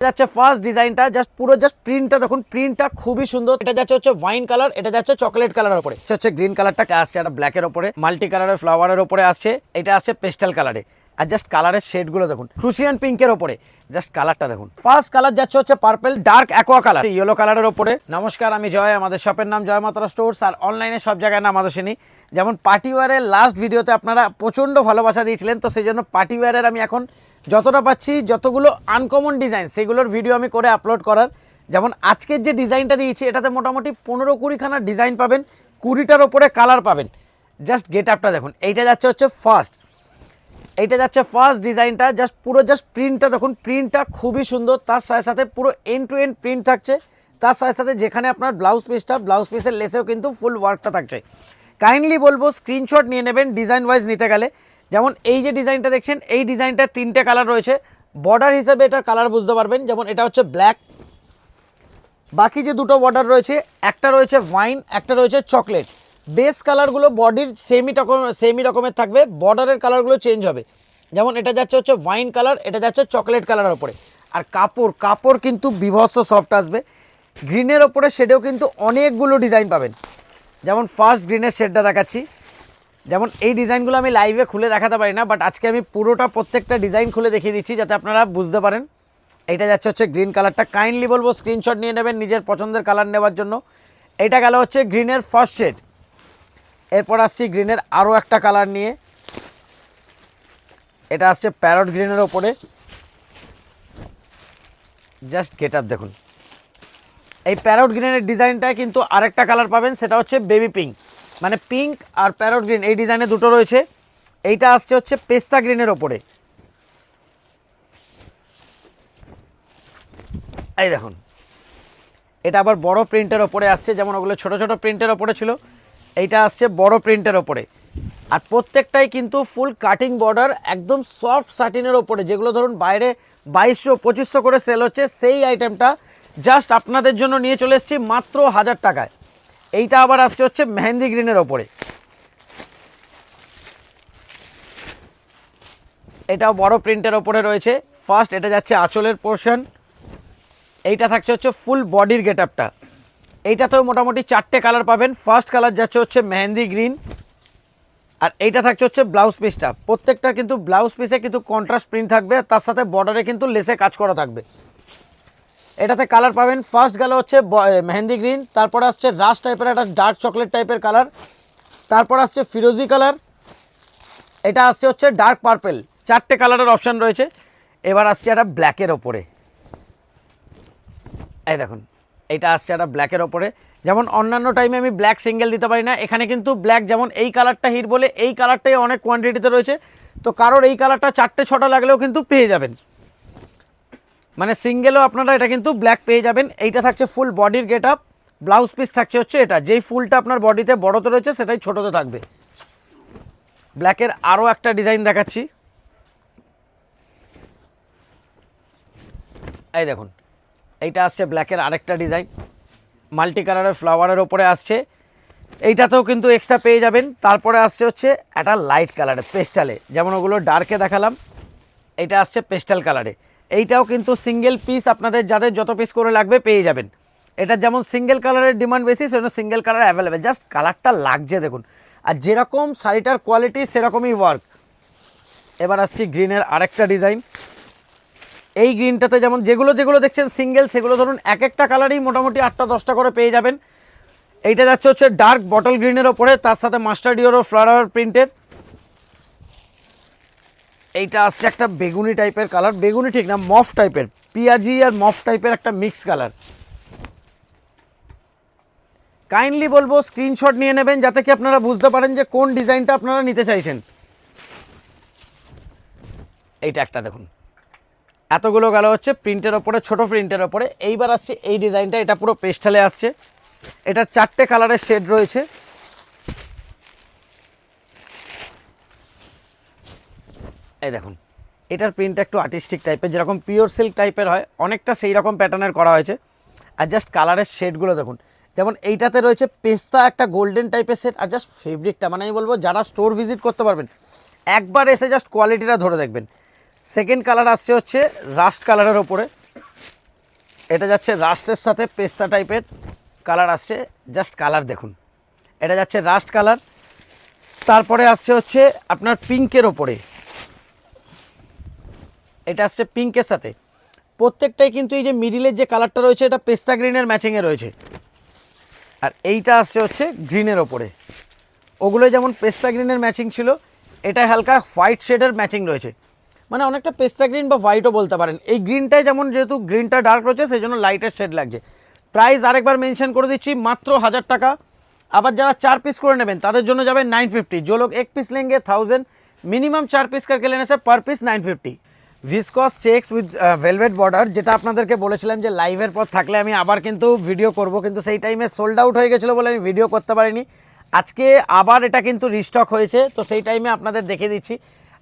যাচ্ছে ফার্স্ট ডিজাইনটা পুরো প্রিন্টটা দেখুন, প্রিন্টটা খুবই সুন্দর। এটা যাচ্ছে হচ্ছে ওয়াইন কালার, এটা যাচ্ছে চকলেট কালারের উপরে, হচ্ছে গ্রিন কালারটা আসছে একটা ব্ল্যাকের উপরে, মাল্টি কালারের ফ্লাওয়ারের উপরে আসছে, এটা আসছে পেস্টাল কালারে। আর জাস্ট কালারের শেডগুলো দেখুন, ক্রুশিয়ান পিঙ্কের উপরে, জাস্ট কালারটা দেখুন। ফার্স্ট কালার যাচ্ছে হচ্ছে purple dark aqua colour, yellow কালারের উপরে। নমস্কার, আমি জয়, আমাদের শপের নাম জয় মাত্রা স্টোর্স, আর অনলাইনে সব জায়গায় নাম আদর্শিনী। যেমন পার্টি ওয়্যারের লাস্ট ভিডিওতে আপনারা প্রচণ্ড ভালোবাসা দিয়েছিলেন, তো সেই জন্য পার্টি ওয়্যারের আমি এখন যতটা পাচ্ছি, যতগুলো আনকমন ডিজাইন সেগুলোর ভিডিও আমি করে আপলোড করার। যেমন আজকের যে ডিজাইনটা দিয়েছি, এটাতে মোটামুটি 15-20খানা ডিজাইন পাবেন, 20টার ওপরে কালার পাবেন। জাস্ট গেট আপটা দেখুন, এইটা যাচ্ছে হচ্ছে ফার্স্ট, এইটা যাচ্ছে ফার্স্ট ডিজাইনটা। পুরো প্রিন্টটা দেখুন, প্রিন্টটা খুবই সুন্দর। তার সাথে সাথে পুরো এন্ড টু এন্ড প্রিন্ট থাকছে। তার সাথে সাথে যেখানে আপনার ব্লাউজ পিসের লেসেও কিন্তু ফুল ওয়ার্কটা থাকছে। কাইন্ডলি বলবো স্ক্রিনশট নিয়ে নেবেন ডিজাইন ওয়াইজ নিতে গেলে। যেমন এই যে ডিজাইনটা দেখছেন, এই ডিজাইনটার 3টে কালার রয়েছে। বর্ডার হিসেবে এটার কালার বুঝতে পারবেন, যেমন এটা হচ্ছে ব্ল্যাক, বাকি যে দুটো বর্ডার রয়েছে, একটা রয়েছে ওয়াইন, একটা রয়েছে চকলেট। বেস কালারগুলো বডির সেমই রকমের থাকবে, বর্ডারের কালারগুলো চেঞ্জ হবে। যেমন এটা যাচ্ছে হচ্ছে ওয়াইন কালার, এটা যাচ্ছে চকলেট কালারের ওপরে। আর কাপড় কিন্তু বিভৎস সফট আসবে। গ্রিনের ওপরে শেডেও কিন্তু অনেকগুলো ডিজাইন পাবেন। যেমন ফার্স্ট গ্রিনের শেডটা দেখাচ্ছি। যেমন এই ডিজাইনগুলো আমি লাইভে খুলে দেখাতে পারি না, বাট আজকে আমি পুরোটা প্রত্যেকটা ডিজাইন খুলে দেখিয়ে দিচ্ছি যাতে আপনারা বুঝতে পারেন। এইটা যাচ্ছে হচ্ছে গ্রিন কালারটা, কাইন্ডলি বলবো স্ক্রিনশট নিয়ে নেবেন নিজের পছন্দের কালার নেওয়ার জন্য। এইটা গেল হচ্ছে গ্রিনের ফার্স্ট শেড। এরপর আসছি গ্রিনের আরও একটা কালার নিয়ে, এটা আসছে প্যারট গ্রিনের ওপরে। জাস্ট গেট আপ দেখুন, এই প্যারট গ্রিনের ডিজাইনটায় কিন্তু আরেকটা কালার পাবেন, সেটা হচ্ছে বেবি পিঙ্ক। মানে পিঙ্ক আর প্যারট গ্রিন এই ডিজাইনে দুটো রয়েছে। এইটা আসছে হচ্ছে পেস্তা গ্রিনের ওপরে। এই দেখুন, এটা আবার বড় প্রিন্টের ওপরে আসছে, যেমন ওগুলো ছোট ছোট প্রিন্টের ওপরে ছিল, এইটা আসছে বড় প্রিন্টের ওপরে। আর প্রত্যেকটাই কিন্তু ফুল কাটিং বর্ডার, একদম সফট সাটিনের ওপরে, যেগুলো ধরুন বাইরে 2200-2500 করে সেল হচ্ছে, সেই আইটেমটা জাস্ট আপনাদের জন্য নিয়ে চলে এসেছি মাত্র 1000 টাকায়। এইটা আবার আসছে হচ্ছে মেহেন্দি গ্রিনের ওপরে, এটাও বড় প্রিন্টের ওপরে রয়েছে। ফার্স্ট এটা যাচ্ছে আঁচলের পোর্শন, এইটা থাকছে হচ্ছে ফুল বডির গেট আপটা। এইটাতেও মোটামুটি 4টে কালার পাবেন। ফার্স্ট কালার যাচ্ছে হচ্ছে মেহেন্দি গ্রিন, আর এইটা থাকছে হচ্ছে ব্লাউজ পিসটা। প্রত্যেকটা কিন্তু ব্লাউজ পিসে কিন্তু কন্ট্রাস্ট প্রিন্ট থাকবে, তার সাথে বর্ডারে কিন্তু লেসে কাজ করা থাকবে। এটাতে কালার পাবেন, ফার্স্ট গেল হচ্ছে মেহেন্দি গ্রিন, তারপর আসছে রাশ টাইপের একটা ডার্ক চকলেট টাইপের কালার, তারপর আসছে ফিরোজি কালার, এটা আসছে হচ্ছে ডার্ক পার্পেল। 4টে কালারের অপশান রয়েছে। এবার আসছে একটা ব্ল্যাকের ওপরে, এই দেখুন এইটা আসছে একটা ব্ল্যাকের ওপরে। যেমন অন্যান্য টাইমে আমি ব্ল্যাক সিঙ্গেল দিতে পারি না, এখানে কিন্তু ব্ল্যাক, যেমন এই কালারটা হিট বলে এই কালারটাই অনেক কোয়ান্টিটিতে রয়েছে, তো কারোর এই কালারটা 4টে-6টা লাগলেও কিন্তু পেয়ে যাবেন। মানে সিঙ্গেলও আপনারা এটা কিন্তু ব্ল্যাক পেয়ে যাবেন। এইটা থাকছে ফুল বডির গেট আপ, ব্লাউজ পিস থাকছে হচ্ছে এটা, যেই ফুলটা আপনার বডিতে বড়তে রয়েছে সেটাই ছোটোতে থাকবে। ব্ল্যাকের আরও একটা ডিজাইন দেখাচ্ছি, এই দেখুন এইটা আসছে ব্ল্যাকের আরেকটা ডিজাইন, মাল্টি কালারের ফ্লাওয়ারের ওপরে আসছে, এইটাতেও কিন্তু এক্সট্রা পেয়ে যাবেন। তারপরে আসছে হচ্ছে একটা লাইট কালারে পেস্টালে, যেমন ওগুলো ডার্কে দেখালাম, এইটা আসছে পেস্টাল কালারে। এইটাও কিন্তু সিঙ্গেল পিস আপনাদের যাদের যত পিস করে লাগবে পেয়ে যাবেন। এটা যেমন সিঙ্গেল কালারের ডিমান্ড বেশি, সেজন্য সিঙ্গেল কালার অ্যাভেলেবেল। জাস্ট কালারটা লাগছে দেখুন, আর যেরকম শাড়িটার কোয়ালিটি সেরকমই ওয়ার্ক। এবার আসছি গ্রিনের আরেকটা ডিজাইন। এই গ্রিনটাতে যেমন যেগুলো দেখছেন সিঙ্গেল, সেগুলো ধরুন এক একটা কালারই মোটামুটি 8টা-10টা করে পেয়ে যাবেন। এইটা যাচ্ছে হচ্ছে ডার্ক বটল গ্রিনের ওপরে, তার সাথে মাস্টার্ড ইয়েলো ফ্লাওয়ার প্রিন্টের। এইটা আসছে একটা বেগুনি টাইপের কালার, বেগুনি ঠিক না, মফ টাইপের, পিঁয়াজি আর মফ টাইপের একটা মিক্স কালার। কাইন্ডলি বলবো স্ক্রিনশট নিয়ে নেবেন যাতে কি আপনারা বুঝতে পারেন যে কোন ডিজাইনটা আপনারা নিতে চাইছেন। এইটা একটা দেখুন, এতগুলো গেল হচ্ছে প্রিন্টের ওপরে, ছোট প্রিন্টের ওপরে। এইবার আসছে এই ডিজাইনটা, এটা পুরো পেস্টালে আসছে, এটার 4টে কালারের শেড রয়েছে। এই দেখুন এটার প্রিন্টটা একটু আর্টিস্টিক টাইপের, যেরকম পিওর সিল্ক টাইপের হয় অনেকটা সেই রকম প্যাটার্নের করা হয়েছে। আর জাস্ট কালারের শেডগুলো দেখুন, যেমন এইটাতে রয়েছে পেস্তা একটা গোল্ডেন টাইপের শেড। আর জাস্ট ফেব্রিকটা, মানে আমি বলবো যারা স্টোর ভিজিট করতে পারবেন একবার এসে জাস্ট কোয়ালিটিটা ধরে দেখবেন। সেকেন্ড কালার আসছে হচ্ছে রাস্ট কালারের ওপরে, এটা যাচ্ছে রাস্টের সাথে পেস্তা টাইপের কালার আসছে, জাস্ট কালার দেখুন, এটা যাচ্ছে রাস্ট কালার। তারপরে আসছে হচ্ছে আপনার পিঙ্কের ওপরে, এটা আসছে পিঙ্কের সাথে। প্রত্যেকটাই কিন্তু এই যে মিডিলের যে কালারটা রয়েছে এটা পেস্তা গ্রিনের ম্যাচিংয়ে রয়েছে, আর এইটা আসছে হচ্ছে গ্রিনের ওপরে। ওগুলো যেমন পেস্তা গ্রিনের ম্যাচিং ছিল, এটা হালকা হোয়াইট শেডের ম্যাচিং রয়েছে, মানে অনেকটা পেস্তা গ্রিন বা হোয়াইটও বলতে পারেন। এই গ্রিনটাই যেমন যেহেতু গ্রিনটা ডার্ক রয়েছে সেই জন্য লাইটের শেড লাগছে। প্রাইস আরেকবার মেনশন করে দিচ্ছি, মাত্র 1000 টাকা। আবার যারা 4 পিস করে নেবেন তাদের জন্য যাবে 950। जो लोग 1 पीस लेंगे 1000, मिनिमम 4 पीस करके लेने से पर piece 950। Viscose checks with velvet border, যেটা আপনাদেরকে বলেছিলাম যে লাইভের পর থাকলে আমি আবার কিন্তু ভিডিও করব, কিন্তু সেই টাইমে সোল্ড আউট হয়ে গেছিলো বলে আমি ভিডিও করতে পারিনি। আজকে আবার এটা কিন্তু রিস্টক হয়েছে, তো সেই টাইমে আপনাদের দেখে দিচ্ছি।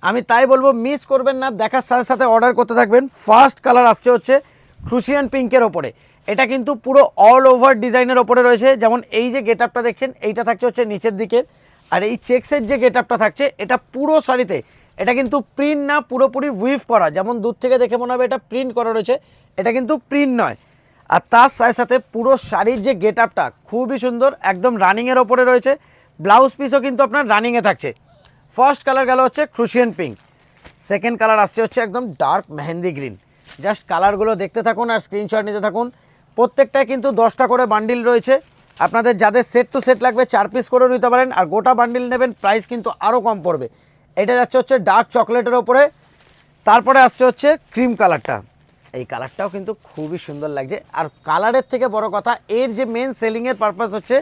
আমি তাই বলবো মিস করবেন না, দেখার সাথে সাথে অর্ডার করতে থাকবেন। ফার্স্ট কালার আসছে হচ্ছে ক্রুশিয়ান পিঙ্কের ওপরে, এটা কিন্তু পুরো অল ওভার ডিজাইনের ওপরে রয়েছে। যেমন এই যে গেট আপটা দেখছেন এইটা থাকছে হচ্ছে নিচের দিকের, আর এই চেক্সের যে গেট আপটা থাকছে এটা পুরো শাড়িতে, এটা কিন্তু প্রিন্ট না, পুরোপুরি উইভ করা। যেমন দূর থেকে দেখে মনে হবে এটা প্রিন্ট করা রয়েছে, এটা কিন্তু প্রিন্ট নয়। আর তার সাথে সাথে পুরো শাড়ির যে গেট আপটা খুবই সুন্দর, একদম রানিংয়ের ওপরে রয়েছে। ব্লাউজ পিসও কিন্তু আপনার রানিংয়ে থাকছে। ফার্স্ট কালার গেল হচ্ছে ক্রুশিয়ান পিঙ্ক, সেকেন্ড কালার আসছে হচ্ছে একদম ডার্ক মেহেন্দি গ্রিন। জাস্ট কালারগুলো দেখতে থাকুন আর স্ক্রিনশট নিতে থাকুন। প্রত্যেকটায় কিন্তু 10টা করে বান্ডিল রয়েছে। আপনাদের যাদের সেট টু সেট লাগবে 4 পিস করেও নিতে পারেন, আর গোটা বান্ডিল নেবেন প্রাইস কিন্তু আরও কম পড়বে। এটা যাচ্ছে হচ্ছে ডার্ক চকলেটের ওপরে। তারপরে আসছে হচ্ছে ক্রিম কালারটা, এই কালারটাও কিন্তু খুবই সুন্দর লাগছে। আর কালারের থেকে বড় কথা এর যে মেন সেলিংয়ের পারপাস হচ্ছে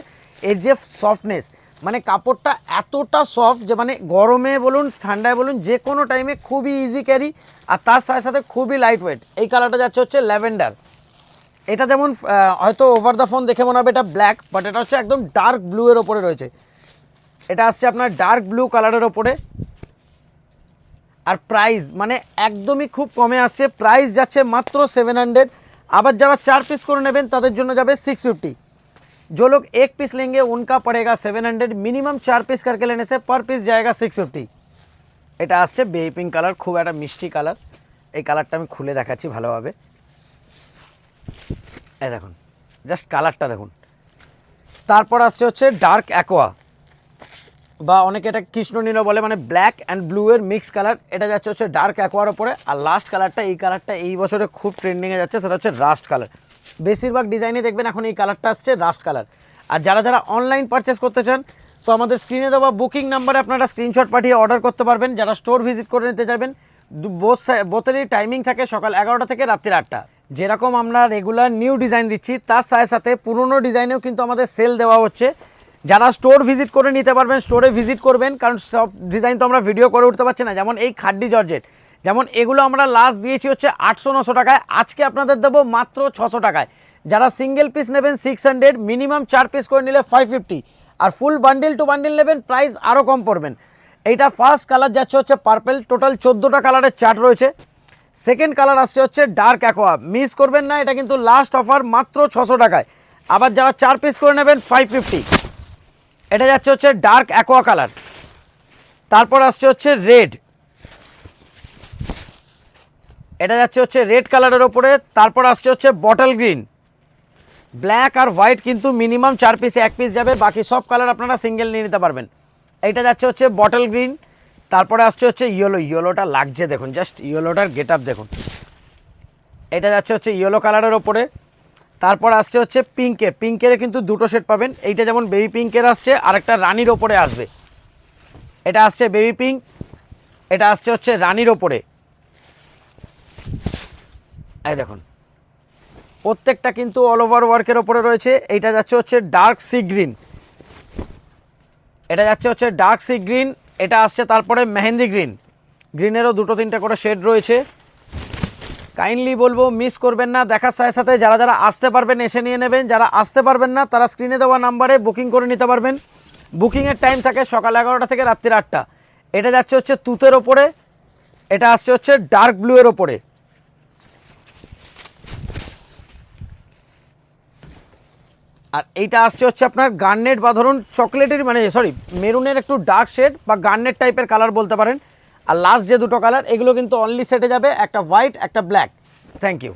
এর যে সফটনেস, মানে কাপড়টা এতটা সফট যে মানে গরমে বলুন ঠান্ডায় বলুন যে কোনো টাইমে খুবই ইজি ক্যারি, আর তার সাথে সাথে খুবই লাইট ওয়েট। এই কালারটা যাচ্ছে হচ্ছে ল্যাভেন্ডার, এটা যেমন হয়তো ওভার দ্য ফোন দেখে মনে হবে এটা ব্ল্যাক, বাট এটা হচ্ছে একদম ডার্ক ব্লু এর ওপরে রয়েছে। এটা আসছে আপনার ডার্ক ব্লু কালারের ওপরে, আর প্রাইস মানে একদমই খুব কমে আসছে, প্রাইস যাচ্ছে মাত্র 700। আবার যারা 4 পিস করে নেবেন তাদের জন্য যাবে 650। जो लोग 1 पीस लेंगे उनका पड़ेगा 700, मिनिमम 4 पीस करके लेने से पर पीस जाएगा 650। এটা আসছে বেবি পিঙ্ক কালার, খুব একটা মিষ্টি কালার। এই কালারটা আমি খুলে দেখাচ্ছি ভালোভাবে, এই দেখুন জাস্ট কালারটা দেখুন। তারপর আসছে হচ্ছে ডার্ক অ্যাকোয়া, বা অনেকে এটা কৃষ্ণ নীল বলে, মানে ব্ল্যাক অ্যান্ড ব্লু এর মিক্স কালার। এটা যাচ্ছে হচ্ছে ডার্ক অ্যাকোয়ার ওপরে। আর লাস্ট কালারটা, এই কালারটা এই বছরে খুব ট্রেন্ডিংয়ে যাচ্ছে, সেটা হচ্ছে রাস্ট কালার। বেশিরভাগ ডিজাইনে দেখবেন এখন এই কালারটা আসছে রাস্ট কালার। আর যারা যারা অনলাইন পারচেস করতে চান তো আমাদের স্ক্রিনে দেওয়া বুকিং নাম্বারে আপনারা স্ক্রিনশট পাঠিয়ে অর্ডার করতে পারবেন। যারা স্টোর ভিজিট করে নিতে যাবেন বোথেরই টাইমিং থাকে সকাল 11টা থেকে রাত্রি 8টা। যেরকম আমরা রেগুলার নিউ ডিজাইন দিচ্ছি তার সাথে সাথে পুরনো ডিজাইনেও কিন্তু আমাদের সেল দেওয়া হচ্ছে। যারা স্টোর ভিজিট করে নিতে পারবেন স্টোরে ভিজিট করবেন, কারণ সব ডিজাইন তো আমরা ভিডিও করে উঠতে পারছি না। যেমন এই খাড্ডি জর্জেট, যেমন এগুলো আমরা লাস্ট দিয়েছি হচ্ছে 800-900 টাকায়, আজকে আপনাদের দেবো মাত্র 600 টাকায়। যারা সিঙ্গেল পিস নেবেন 600, মিনিমাম 4 পিস করে নিলে 550, আর ফুল বান্ডিল টু বান্ডিল নেবেন প্রাইস আরও কম পড়বেন। এইটা ফার্স্ট কালার যাচ্ছে হচ্ছে পার্পেল, টোটাল 14টা কালারের চার্ট রয়েছে। সেকেন্ড কালার আসছে হচ্ছে ডার্ক অ্যাকোয়া, মিস করবেন না, এটা কিন্তু লাস্ট অফার মাত্র 600 টাকায়। আবার যারা 4 পিস করে নেবেন 550। এটা যাচ্ছে হচ্ছে ডার্ক অ্যাকোয়া কালার। তারপর আসছে হচ্ছে রেড, এটা যাচ্ছে হচ্ছে রেড কালারের ওপরে। তারপর আসছে হচ্ছে বটল গ্রিন, ব্ল্যাক আর হোয়াইট কিন্তু মিনিমাম 4 পিসে 1 পিস যাবে, বাকি সব কালার আপনারা সিঙ্গেল নিয়ে নিতে পারবেন। এইটা যাচ্ছে হচ্ছে বটল গ্রিন। তারপরে আসছে হচ্ছে ইয়েলো, ইয়েলোটা লাগছে দেখুন, জাস্ট ইয়েলোটার গেট আপ দেখুন। এটা যাচ্ছে হচ্ছে ইয়েলো কালারের ওপরে। তারপর আসছে হচ্ছে পিঙ্কের, পিঙ্কের কিন্তু দুটো সেট পাবেন। এইটা যেমন বেবি পিঙ্কের আসছে, আরেকটা রানির ওপরে আসবে। এটা আসছে বেবি পিঙ্ক, এটা আসছে হচ্ছে রানির ওপরে। এই দেখুন প্রত্যেকটা কিন্তু অল ওভার ওয়ার্কের ওপরে রয়েছে। এইটা যাচ্ছে হচ্ছে ডার্ক সি গ্রিন, এটা যাচ্ছে হচ্ছে ডার্ক সি গ্রিন। এটা আসছে তারপরে মেহেন্দি গ্রিন, গ্রিনেরও 2-3টা করে শেড রয়েছে। কাইন্ডলি বলবো মিস করবেন না, দেখার সাথে সাথে যারা যারা আসতে পারবেন এসে নিয়ে নেবেন, যারা আসতে পারবেন না তারা স্ক্রিনে দেওয়া নাম্বারে বুকিং করে নিতে পারবেন। বুকিংয়ের টাইম থাকে সকাল 11টা থেকে রাত্রি 8টা। এটা যাচ্ছে হচ্ছে তুতের ওপরে, এটা আসছে হচ্ছে ডার্ক ব্লু এর ওপরে। আর এইটা আসছে হচ্ছে আপনার গার্নেট বা ধরুন চকলেটের, মানে সরি মেরুনের একটু ডার্ক শেড বা গার্নেট টাইপের কালার বলতে পারেন। আর লাস্ট যে দুটো কালার এগুলো কিন্তু অনলি সেটে যাবে, একটা হোয়াইট একটা ব্ল্যাক। Thank you.